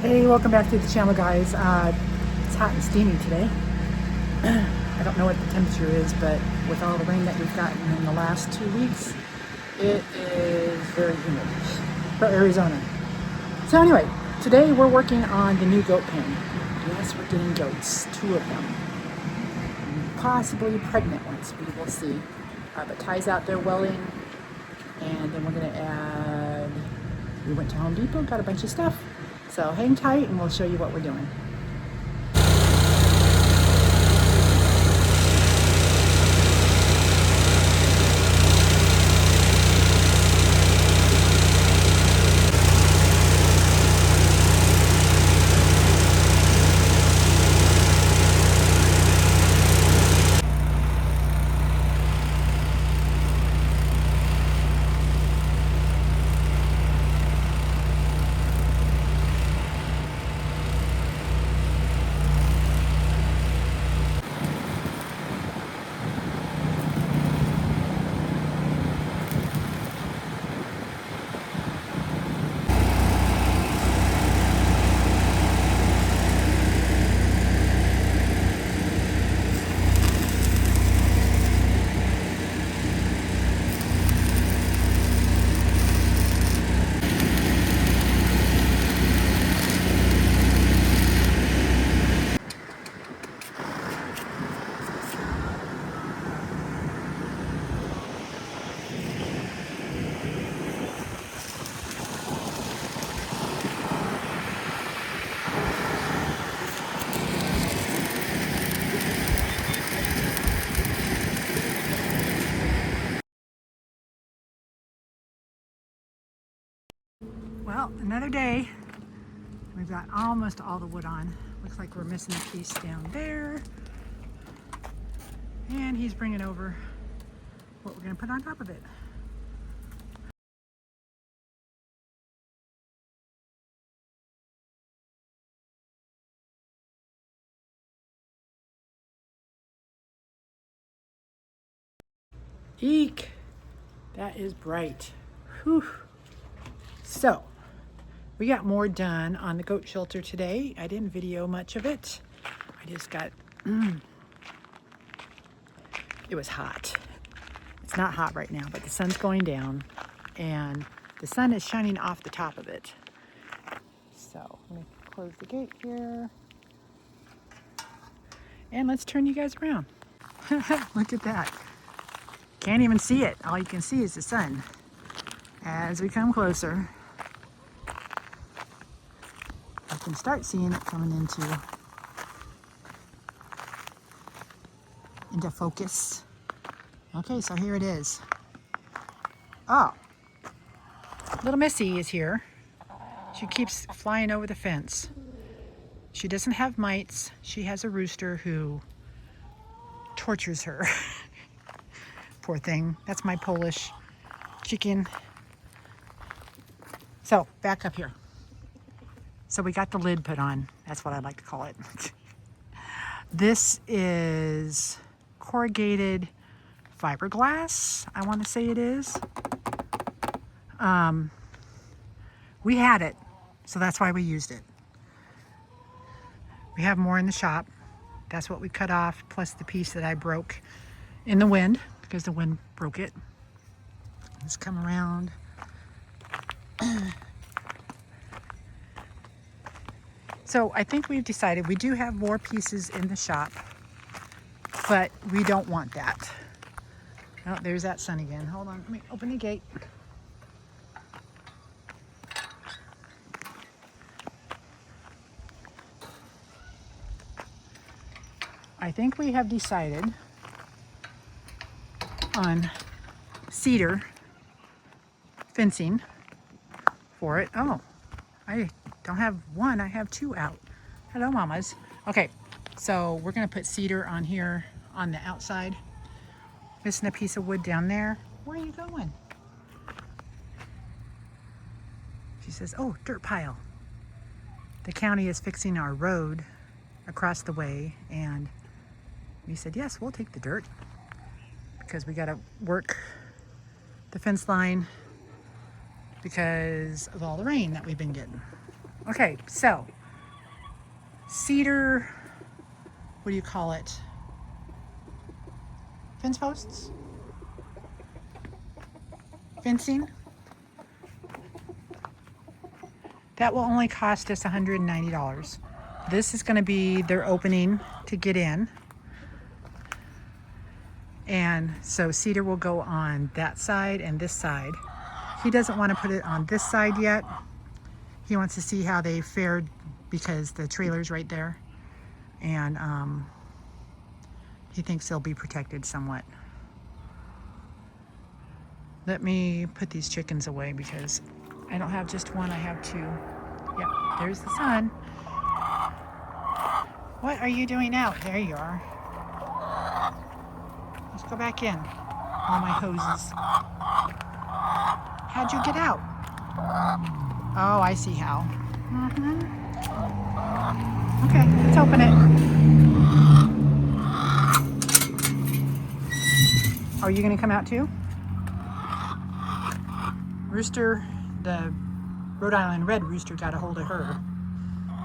Hey, welcome back to the channel, guys. It's hot and steamy today. I don't know what the temperature is, but with all the rain that we've gotten in the last 2 weeks, it is very humid for Arizona. So anyway, today we're working on the new goat pen. Yes, we're getting goats, 2 of them. Possibly pregnant ones, we will see. But Ty's out there welling, and then we're gonna add, we went to Home Depot, got a bunch of stuff. So hang tight and we'll show you what we're doing. Well, another day. We've got almost all the wood on. Looks like we're missing a piece down there. And he's bringing over what we're going to put on top of it. Eek! That is bright. Whew. So, we got more done on the goat shelter today. I didn't video much of it. I just got, it was hot. It's not hot right now, but the sun's going down and the sun is shining off the top of it. So, let me close the gate here. And let's turn you guys around. Look at that. Can't even see it. All you can see is the sun. As we come closer, you can start seeing it coming into focus. Okay, so here it is. Oh, little Missy is here. She keeps flying over the fence. She doesn't have mites. She has a rooster who tortures her. Poor thing. That's my Polish chicken. So, back up here. So we got the lid put on. That's what I like to call it. This is corrugated fiberglass, I want to say it is. We had it, so that's why we used it. We have more in the shop. That's what we cut off, plus the piece that I broke in the wind, because the wind broke it. Let's come around. So I think we've decided we do have more pieces in the shop, but we don't want that. Oh, there's that sun again. Hold on, let me open the gate. I think we have decided on cedar fencing for it. Oh, I don't have one, I have 2 out. Hello, mamas. Okay, so we're gonna put cedar on here on the outside. Missing a piece of wood down there. Where are you going? She says, oh, dirt pile. The county is fixing our road across the way, and we said, yes, we'll take the dirt because we gotta work the fence line because of all the rain that we've been getting. Okay, so cedar, what do you call it? Fence posts? Fencing. That will only cost us $190. This is going to be their opening to get in. And so cedar will go on that side and this side. He doesn't want to put it on this side yet. He wants to see how they fared because the trailer's right there. And he thinks they'll be protected somewhat. Let me put these chickens away because I don't have just one, I have two. Yep, there's the sun. What are you doing out? There you are. Let's go back in. All my hoses. How'd you get out? Oh, I see how. Okay, let's open it. Are you gonna come out too? Rooster, the Rhode Island red rooster got a hold of her.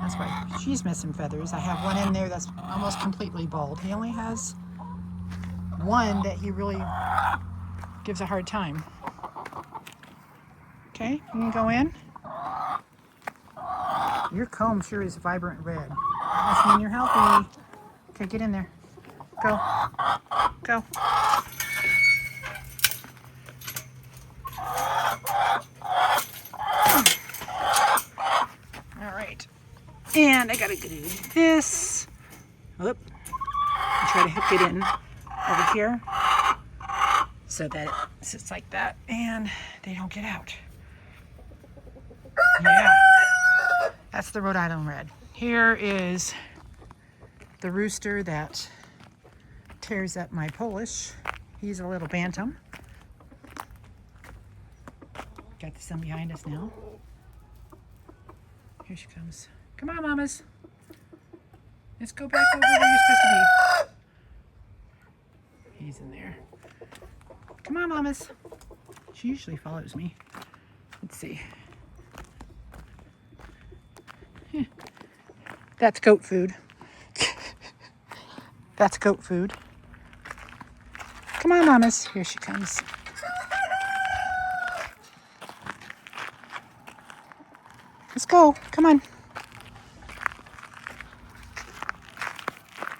That's why she's missing feathers. I have one in there that's almost completely bald. He only has one that he really gives a hard time. Okay, you can go in. Your comb sure is vibrant red. That must mean you're healthy. Okay, get in there. Go. Go. All right. And I gotta do this. Whoop. And try to hook it in over here so that it sits like that and they don't get out. Yeah. That's the Rhode Island red. Here is the rooster that tears up my Polish. He's a little bantam. Got the sun behind us now. Here she comes. Come on, mamas. Let's go back over where you're supposed to be. He's in there. Come on, mamas. She usually follows me. Let's see. That's goat food. That's goat food. Come on, mamas. Here she comes. Let's go. Come on.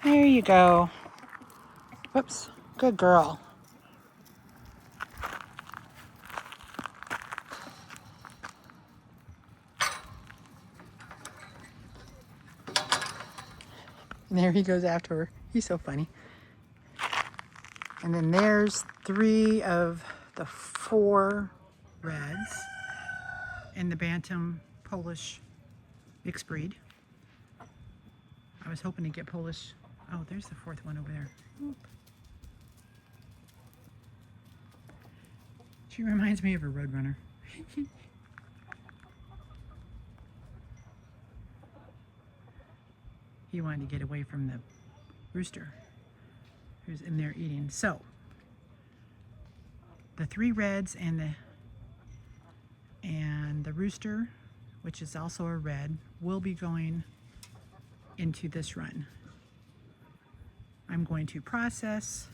There you go. Whoops. Good girl. And there he goes after her. He's so funny. And then there's 3 of the 4 reds in the Bantam Polish mixed breed. I was hoping to get Polish. Oh, there's the 4th one over there. Oop. She reminds me of a Roadrunner. He wanted to get away from the rooster who's in there eating. So, the 3 reds and the rooster, which is also a red, will be going into this run. I'm going to process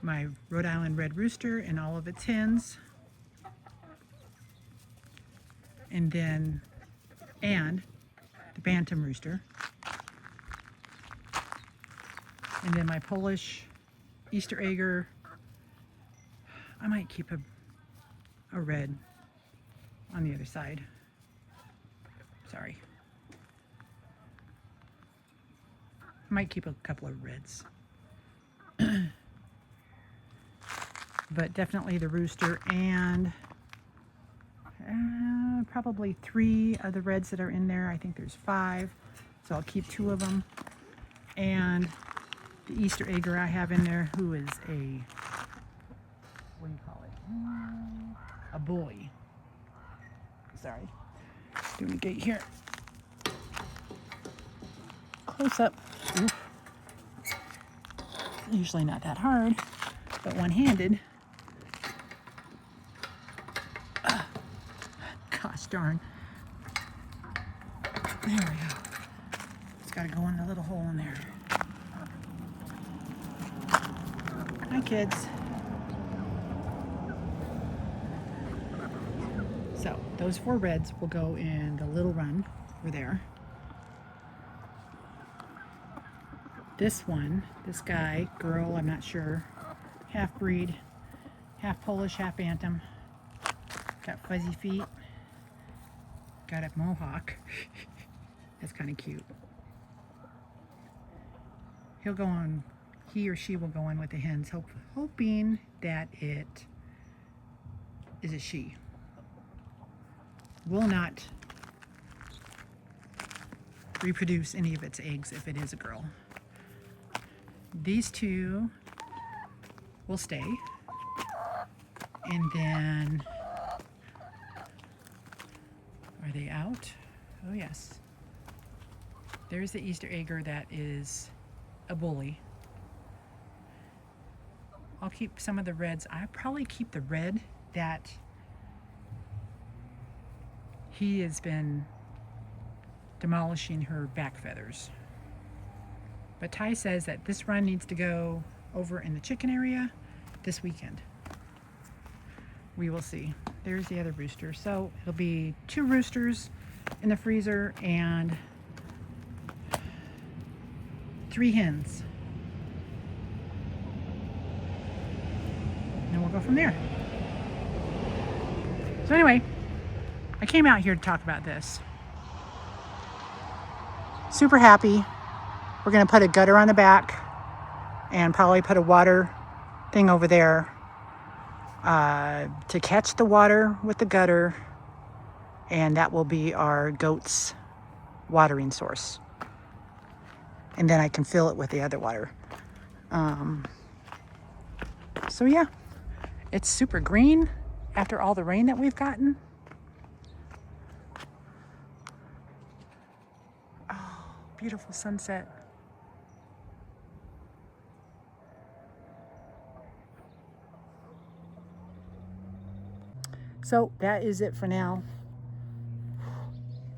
my Rhode Island red rooster and all of its hens, and then the Bantam rooster, and then my Polish Easter egger. I might keep a red on the other side. Sorry. I might keep a couple of reds. But definitely the rooster and probably 3 of the reds that are in there. I think there's 5, so I'll keep 2 of them. And the Easter egger I have in there, who is a, what do you call it? A boy. Sorry. Doing a gate here. Close up. Oof. Usually not that hard, but one-handed. Gosh darn. There we go. It's got to go in the little hole in there. Hi, kids. So those 4 reds will go in the little run over there. This one, this guy, girl, I'm not sure, half breed, half Polish, half Bantam, got fuzzy feet, got a mohawk. That's kind of cute. He'll go on, he or she will go in with the hens, hoping that it is a she. Will not reproduce any of its eggs if it is a girl. These 2 will stay, and then are they out? Oh yes, there's the Easter egger that is a bully. I'll keep some of the reds. I probably keep the red that he has been demolishing her back feathers. But Ty says that this run needs to go over in the chicken area this weekend. We will see. There's the other rooster. So it'll be 2 roosters in the freezer and 3 hens. And we'll go from there. So anyway, I came out here to talk about this. Super happy. We're going to put a gutter on the back and probably put a water thing over there to catch the water with the gutter, and that will be our goats' watering source. And then I can fill it with the other water. So yeah, it's super green after all the rain that we've gotten. Oh, beautiful sunset. So that is it for now.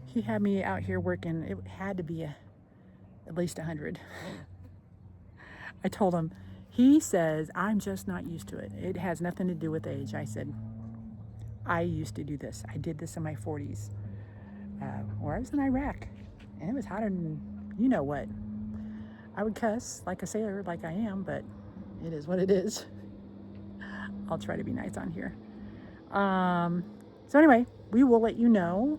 He had me out here working. It had to be at least 100. I told him, he says, I'm just not used to it. It has nothing to do with age. I said, I used to do this. I did this in my 40s. Or I was in Iraq, and it was hotter than you know what. I would cuss like a sailor, like I am, but it is what it is. I'll try to be nice on here. So anyway, we will let you know.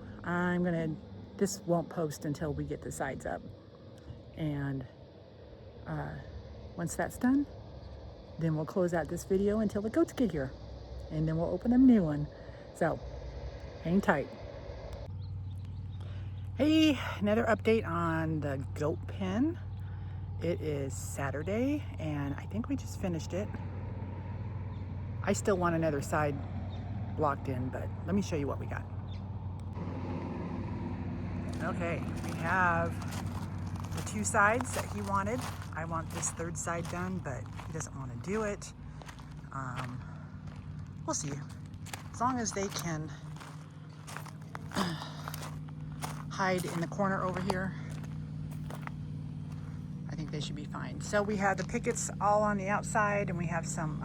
This won't post until we get the sides up. And once that's done, then we'll close out this video until the goats get here. And then we'll open a new one. So, hang tight. Hey, another update on the goat pen. It is Saturday, and I think we just finished it. I still want another side blocked in, but let me show you what we got. Okay, we have the 2 sides that he wanted. I want this 3rd side done, but he doesn't want to do it. We'll see. As long as they can hide in the corner over here, I think they should be fine. So we have the pickets all on the outside, and we have some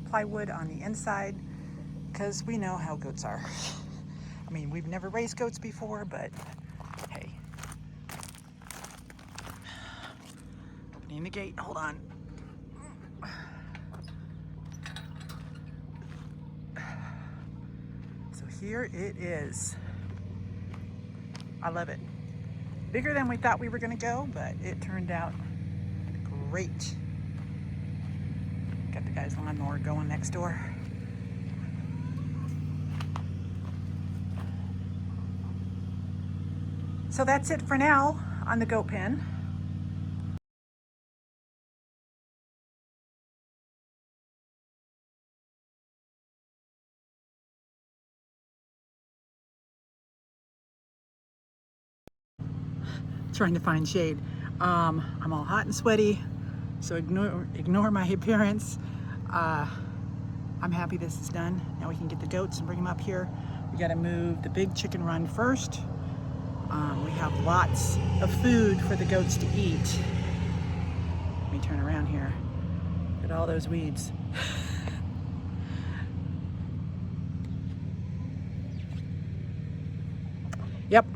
plywood on the inside, because we know how goats are. I mean, we've never raised goats before, but hey. Opening the gate, hold on. So here it is. I love it. Bigger than we thought we were gonna go, but it turned out great. Got the guy's lawnmower going next door. So that's it for now on the goat pen. Trying to find shade. I'm all hot and sweaty, so ignore my appearance. I'm happy this is done. Now we can get the goats and bring them up here. We got to move the big chicken run first. We have lots of food for the goats to eat. Let me turn around here. Look at all those weeds. Yep.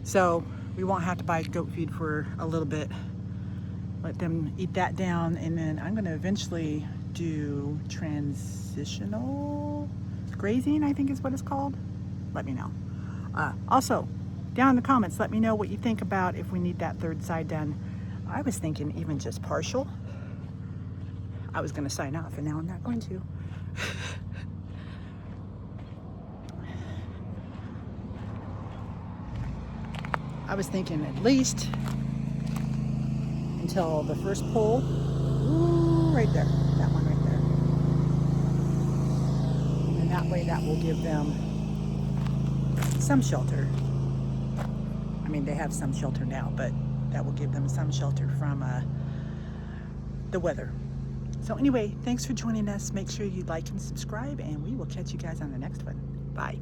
So we won't have to buy goat feed for a little bit. Let them eat that down, and then I'm going to eventually do transitional grazing, I think is what it's called. Let me know. Also, down in the comments, let me know what you think about if we need that third side done. I was thinking even just partial. I was going to sign off, and now I'm not going to. I was thinking at least until the first pole. Ooh, right there. That one right there. And that way that will give them some shelter. I mean, they have some shelter now, but that will give them some shelter from the weather. So anyway, thanks for joining us. Make sure you like and subscribe, and we will catch you guys on the next one. Bye.